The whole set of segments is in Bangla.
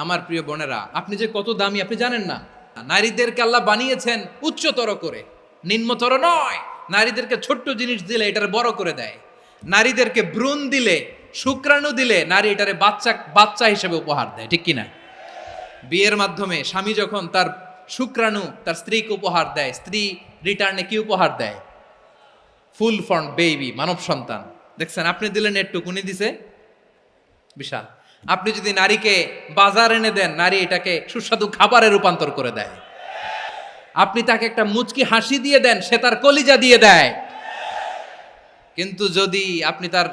আমার প্রিয় বোনেরা, আপনি যে কত দামি আপনি জানেন না। নারীদেরকে আল্লাহ বানিয়েছেন উচ্চতর করে, নিম্নতর নয়। নারীদেরকে ছোট্ট জিনিস দিলে এটারে বড় করে দেয়। নারীদেরকে ভ্রূণ দিলে, শুক্রাণু দিলে নারী এটারে বাচ্চা বাচ্চা হিসেবে উপহার দেয়, ঠিক কিনা? বিয়ের মাধ্যমে স্বামী যখন তার শুক্রাণু তার স্ত্রীকে উপহার দেয়, স্ত্রী রিটার্নে কি উপহার দেয়? ফুল ফর্ম বেবি, মানব সন্তান। দেখছেন, আপনি দিলেন একটু, কুনি দিছে বিশাল। আপনি যদি নারীকে বাজার এনে দেন, নারী এটাকে সুস্বাদু খাবারে রূপান্তর করে দেয়। আপনি তাকে একটা মুচকি হাসি দিয়ে দেন, সে তার কলিজা দিয়ে দেয়। কিন্তু যদি আপনি তার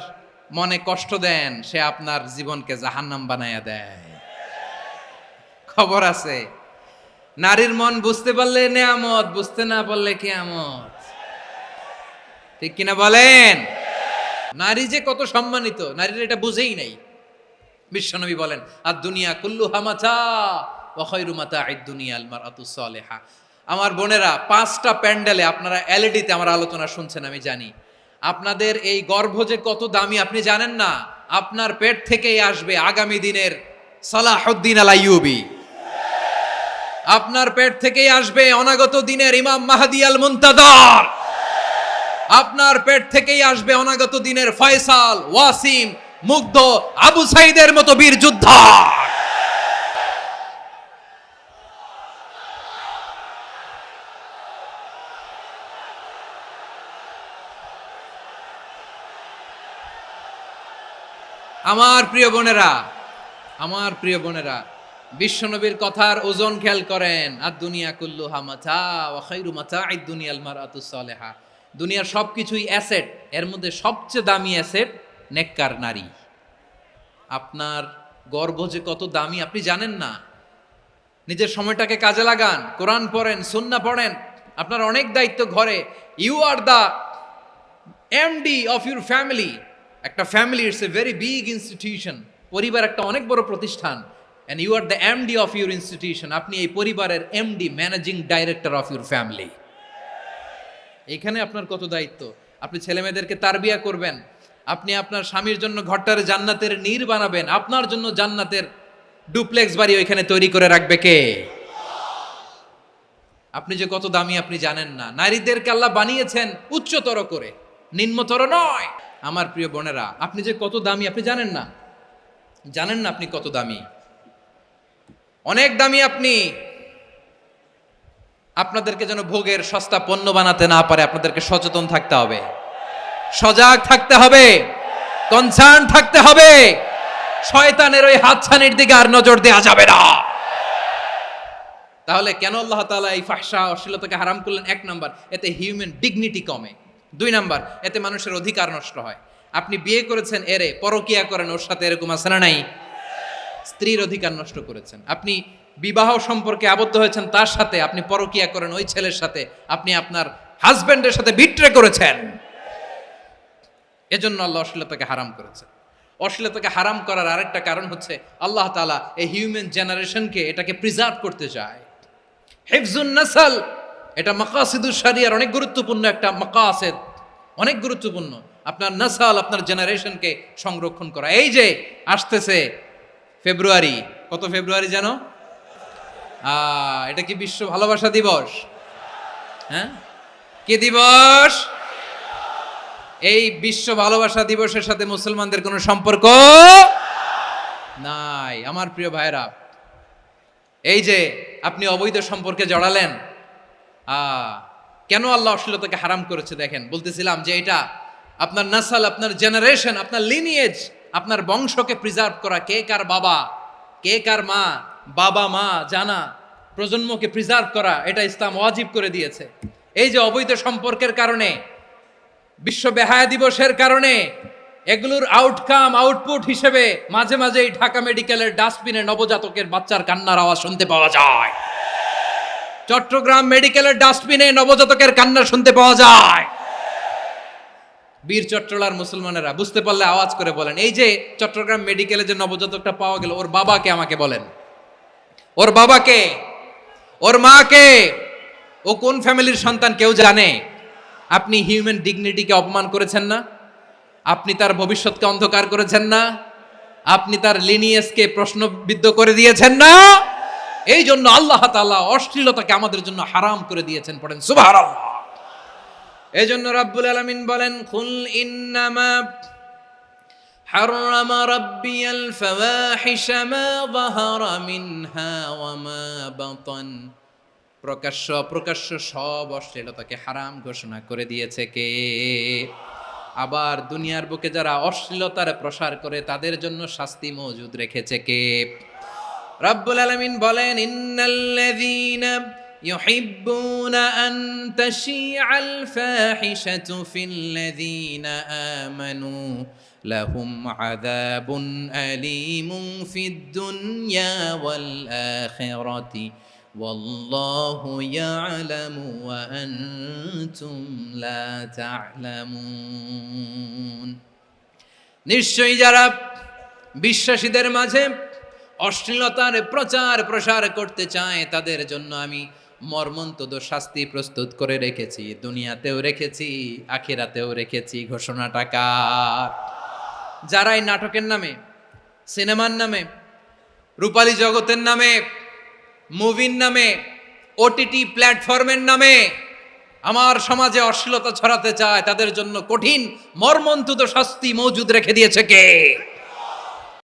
মনে কষ্ট দেন, সে আপনার জীবনকে জাহান্নাম বানায়া দেয়। খবর আছে, নারীর মন বুঝতে পারলে নেয়ামত, বুঝতে না পারলে কিয়ামত। ঠিক কিনা বলেন? নারী যে কত সম্মানিত, নারীর এটা বুঝেই নাই। বিশ্বনবী বলেন, আর দুনিয়া কুল্লুহা মাতা ওয়া খায়রু মাতা'আদ দুনিয়া আল মারআতুস সালিহা। আমার বোনেরা, 5টা প্যান্ডেলে আপনারা এলইডিতে আমার আলোচনা শুনছেন, আমি জানি। আপনাদের এই গর্ভ যে কত দামি আপনি জানেন না। আপনার পেট থেকেই আসবে আগামী দিনের সালাহুদ্দিন আল আইয়ুবী। আপনার পেট থেকেই আসবে অনাগত দিনের ইমাম মাহদী আল মুনতাজার। আপনার পেট থেকেই আসবে অনাগত দিনের ফয়সাল, ওয়াসিম, মুগ্ধ, আবু সাইদের মতো বীর যোদ্ধা। আমার প্রিয় বোনেরা, আমার প্রিয় বোনেরা, বিশ্বনবীর কথার ওজন খেয়াল করেন। আর দুনিয়া কুল্লুহা মাতা ওয়া খায়রু মাতা'আদ দুনিয়াল মারআতুস সালিহা। দুনিয়ার সবকিছুই অ্যাসেট, এর মধ্যে সবচেয়ে দামি অ্যাসেট নেককার নারী। আপনার গর্ভ যে কত দামি আপনি জানেন না। নিজের সময়টাকে কাজে লাগান, কোরআন পড়েন, সুন্নাহ পড়েন। আপনার অনেক দায়িত্ব ঘরে। You are the MD of your family. একটা family it's a very big institution. পরিবার একটা অনেক বড় প্রতিষ্ঠান। And you are the MD of your institution. আপনি এই পরিবারের MD, managing director of your family. এখানে আপনার কত দায়িত্ব। আপনি ছেলেমেয়েদেরকে তারবিয়া করবেন। আপনি আপনার স্বামীর জন্য ঘরটার জান্নাতের নীর বানাবেন। আপনার জন্য জান্নাতের ডুপ্লেক্স বাড়ি ওইখানে তৈরি করে রাখবে কে? আপনি যে কত দামি আপনি জানেন না। নারীদেরকে আল্লাহ বানিয়েছেন উচ্চতর করে, নিম্নতর নয়। আমার প্রিয় বোনেরা, আপনি যে কত দামি আপনি জানেন না। জানেন না আপনি কত দামি, অনেক দামি আপনি। আপনাদেরকে যেন ভোগের সস্তা পণ্য বানাতে না পারে, আপনাদেরকে সচেতন থাকতে হবে, সজাগ থাকতে হবে, কনসার্ন থাকতে হবে। শয়তানের ওই হাতছানির দিকে আর নজর দেওয়া যাবে না। তাহলে কেন আল্লাহ তাআলা এই ফাহশা, অশ্লীলতাকে হারাম করলেন? 1 নাম্বার, এতে হিউম্যান ডিগনিটি কমে। 2 নাম্বার, এতে মানুষের অধিকার নষ্ট হয়। আপনি বিয়ে করেছেন, এরে পরকিয়া করেন, ওর সাথে এরকম আছে না নাই? স্ত্রীর অধিকার নষ্ট করেছেন। আপনি বিবাহ সম্পর্কে আবদ্ধ হয়েছেন তার সাথে, আপনি পরকিয়া করেন ওই ছেলের সাথে, আপনি আপনার হাজবেন্ডের সাথে বিট্রে করেছেন। এজন্য আল্লাহ অশ্লীলতাকে হারাম করেছেন। অশ্লীলতাকে হারাম করার আরেকটা কারণ হচ্ছে আল্লাহ তাআলা এই হিউম্যান জেনারেশনকে এটাকে প্রিজার্ভ করতে চায়। হিফজুন নাসল, এটা মাকাসিদুশ শরিয়ার অনেক গুরুত্বপূর্ণ একটা মাকাসিদ, অনেক গুরুত্বপূর্ণ। আপনার নাসল, আপনার জেনারেশনকে সংরক্ষণ করা। এই যে আসতেছে ফেব্রুয়ারি, কত ফেব্রুয়ারি জানো? এটা কি বিশ্ব ভালোবাসা দিবস? হ্যাঁ, কি দিবস? এই বিশ্ব ভালোবাসা দিবসের সাথে মুসলমানদের কোনো সম্পর্ক নাই। আমার প্রিয় ভাইরা, এই যে আপনি অবৈধ সম্পর্কে জড়ালেন, কেন আল্লাহ অশ্লীলতাকে হারাম করেছে দেখেন। বলতেছিলাম যে এটা আপনার নাসল, আপনার জেনারেশন, আপনার লিনিয়েজ, আপনার বংশকে প্রিজার্ভ করা। কে কার বাবা, কে কার মা, বাবা মা জানা, প্রজন্মকে প্রিজার্ভ করা, এটা ইসলাম ওয়াজিব করে দিয়েছে। এই যে অবৈধ সম্পর্কের কারণে, বিশ্ব বেহায়া দিবসের কারণে, এগুলোর আউটকাম, আউটপুট হিসেবে মাঝে মাঝেই ঢাকা মেডিকেলের ডাস্টবিনে নবজাতকের বাচ্চার কান্নার আওয়াজ শুনতে পাওয়া যায়। চট্টগ্রাম মেডিকেলের ডাস্টবিনে নবজাতকের কান্না শুনতে পাওয়া যায়। বীর চট্টলার মুসলমানেরা বুঝতে পারলে আওয়াজ করে বলেন, এই যে চট্টগ্রাম মেডিকেলে যে নবজাতকটা পাওয়া গেল, ওর বাবাকে আমাকে বলেন, ওর বাবাকে, ওর মাকে, ও কোন ফ্যামিলির সন্তান কেউ জানে? আপনি হিউম্যান ডিগনিটিকে অপমান করেছেন না? আপনি তার ভবিষ্যৎকে অন্ধকার করেছেন না? আপনি তার লিনিয়েজকে প্রশ্নবিদ্ধ করে দিয়েছেন না? এই জন্য আল্লাহ তাআলা অশ্লীলতাকে আমাদের জন্য হারাম করে দিয়েছেন। পড়েন সুবহানাল্লাহ। এই জন্য রাব্বুল আলামিন বলেন, কুল ইন্নামা حرم ربي الفواحش ما ظهر منها وما بطن। প্রকাশ্য অপ্রকাশ্য সব অশ্লীলতাকে হারাম ঘোষণা করে দিয়েছে কে? আবার দুনিয়ার বুকে যারা অশ্লীলতার প্রসার করে তাদের জন্য শাস্তি মজুদ রেখেছে কে? রাব্বুল আলামিন বলেন, ইন্নাল্লাযীনা ইউহিব্বুনা আন তাশিআল ফাহিশাতু ফিল্লাযীনা আমানু লাহুম আযাবুন আলীমুন ফিদ দুনিয়া ওয়াল আখিরাতি ওয়াল্লাহু ইয়ালামু ওয়া আনতুম লা তা'লামুন। নিশ্চয়ই যারা বিশ্বাসীদের মাঝে অশ্লীলতার প্রচার প্রসার করতে চায় তাদের জন্য আমি মর্মন্তুদ শাস্তি প্রস্তুত করে রেখেছি, দুনিয়াতেও রেখেছি, আখিরাতেও রেখেছি। ঘোষণাটা কার? যারাই নাটকের নামে, সিনেমার নামে, রূপালী জগতের নামে, মুভির নামে, ওটিটি প্ল্যাটফর্মের নামে আমার সমাজে অশ্লীলতা ছড়াতে চায় তাদের জন্য কঠিন মর্মন্তুদ শাস্তি মজুদ রেখে দিয়েছে কে?